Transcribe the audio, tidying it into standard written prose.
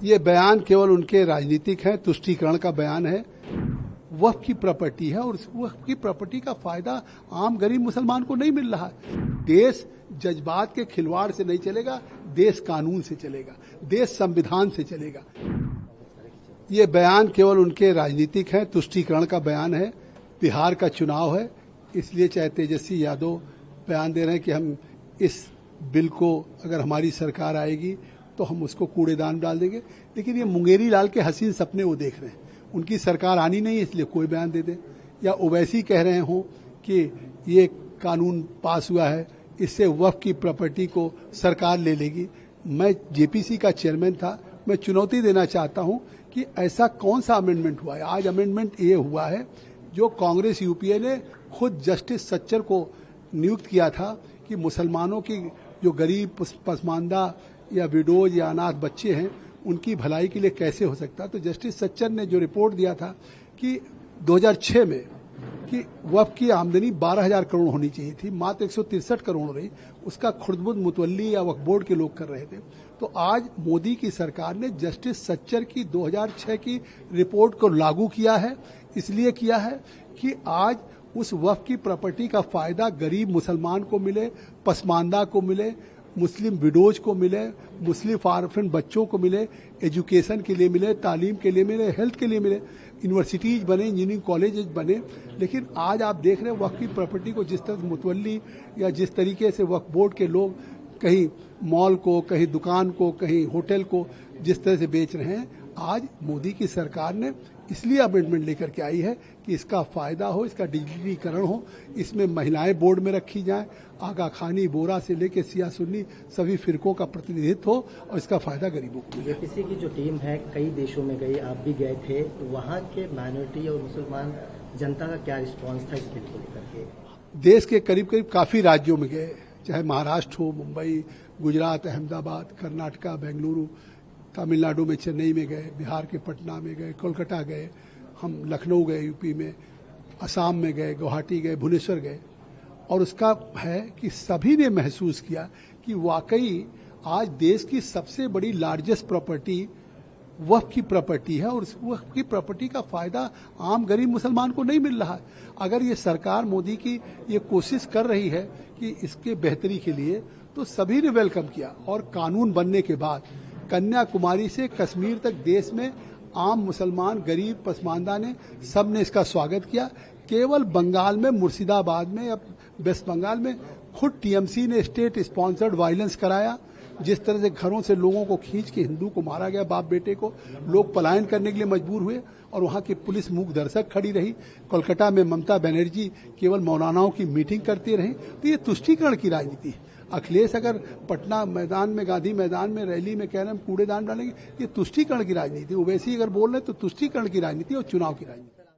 ये बयान केवल उनके राजनीतिक है, तुष्टीकरण का बयान है। वक्फ की प्रॉपर्टी है और उस वक्फ की प्रॉपर्टी का फायदा आम गरीब मुसलमान को नहीं मिल रहा है। देश जज्बात के खिलवाड़ से नहीं चलेगा, देश कानून से चलेगा, देश संविधान से चलेगा। ये बयान केवल उनके राजनीतिक है, तुष्टीकरण का बयान है। बिहार का चुनाव है, इसलिए चाहे तेजस्वी यादव बयान दे रहे हैं कि हम इस बिल को, अगर हमारी सरकार आएगी तो हम उसको कूड़ेदान डाल देंगे, लेकिन ये मुंगेरी लाल के हसीन सपने वो देख रहे हैं। उनकी सरकार आनी नहीं है इसलिए कोई बयान दे दे, या ओवैसी कह रहे हों कि ये कानून पास हुआ है, इससे वक्फ की प्रॉपर्टी को सरकार ले लेगी। मैं जेपीसी का चेयरमैन था, मैं चुनौती देना चाहता हूं कि ऐसा कौन सा अमेंडमेंट हुआ है। आज अमेंडमेंट ये हुआ है जो कांग्रेस यूपीए ने खुद जस्टिस सच्चर को नियुक्त किया था कि मुसलमानों की जो गरीब पसमानदा या विडोज या अनाथ बच्चे हैं उनकी भलाई के लिए कैसे हो सकता है। तो जस्टिस सच्चर ने जो रिपोर्ट दिया था कि 2006 में कि वक्फ की आमदनी 12,000 करोड़ होनी चाहिए थी, मात्र 163 करोड़ हो रही, उसका खुर्दबुद मुतवल्ली या वक्फ बोर्ड के लोग कर रहे थे। तो आज मोदी की सरकार ने जस्टिस सच्चर की 2006 की रिपोर्ट को लागू किया है। इसलिए किया है कि आज उस वक्फ की प्रॉपर्टी का फायदा गरीब मुसलमान को मिले, पसमानदा को मिले, मुस्लिम विडोज को मिले, मुस्लिम ऑर्फन बच्चों को मिले, एजुकेशन के लिए मिले, तालीम के लिए मिले, हेल्थ के लिए मिले, यूनिवर्सिटीज बने, इंजीनियरिंग कॉलेजेस बने। लेकिन आज आप देख रहे हैं वक्फ की प्रॉपर्टी को जिस तरह मुतवल्ली या जिस तरीके से वक्फ बोर्ड के लोग कहीं मॉल को, कहीं दुकान को, कहीं होटल को जिस तरह से बेच रहे हैं, आज मोदी की सरकार ने इसलिए अमेंडमेंट लेकर के आई है कि इसका फायदा हो, इसका डिजिटलीकरण हो, इसमें महिलाएं बोर्ड में रखी जाएं, आगा खानी बोरा से लेकर सिया सुन्नी सभी फिरकों का प्रतिनिधित्व हो और इसका फायदा गरीबों को मिले। जेपीसी की जो टीम है कई देशों में गई, आप भी गए थे, वहाँ के माइनॉरिटी और मुसलमान जनता का क्या रिस्पॉन्स था इसके लेकर? देश के करीब करीब काफी राज्यों में गए, चाहे महाराष्ट्र हो, मुंबई, गुजरात, अहमदाबाद, कर्नाटका, बेंगलुरु, तमिलनाडु में चेन्नई में गए, बिहार के पटना में गए, कोलकाता गए, हम लखनऊ गए यूपी में, असम में गए, गुवाहाटी गए, भुवनेश्वर गए। और उसका है कि सभी ने महसूस किया कि वाकई आज देश की सबसे बड़ी लार्जेस्ट प्रॉपर्टी वक्फ की प्रॉपर्टी है और उस वक्फ की प्रॉपर्टी का फायदा आम गरीब मुसलमान को नहीं मिल रहा है। अगर ये सरकार मोदी की ये कोशिश कर रही है कि इसके बेहतरी के लिए, तो सभी ने वेलकम किया। और कानून बनने के बाद कन्याकुमारी से कश्मीर तक देश में आम मुसलमान, गरीब, पसमानदा ने सब ने इसका स्वागत किया। केवल बंगाल में, मुर्शिदाबाद में या वेस्ट बंगाल में खुद टीएमसी ने स्टेट स्पॉन्सर्ड वायलेंस कराया। जिस तरह से घरों से लोगों को खींच के हिंदू को मारा गया, बाप बेटे को, लोग पलायन करने के लिए मजबूर हुए और वहां की पुलिस मूक दर्शक खड़ी रही। कोलकाता में ममता बनर्जी केवल मौलानाओं की मीटिंग करती रही। तो ये तुष्टीकरण की राजनीति है। अखिलेश अगर पटना मैदान में, गांधी मैदान में रैली में कह रहे हैं हम कूड़ेदान डालेंगे, ये तुष्टीकरण की राजनीति। ओवैसी अगर बोल रहे हैं तो तुष्टीकरण की राजनीति और चुनाव की राजनीति।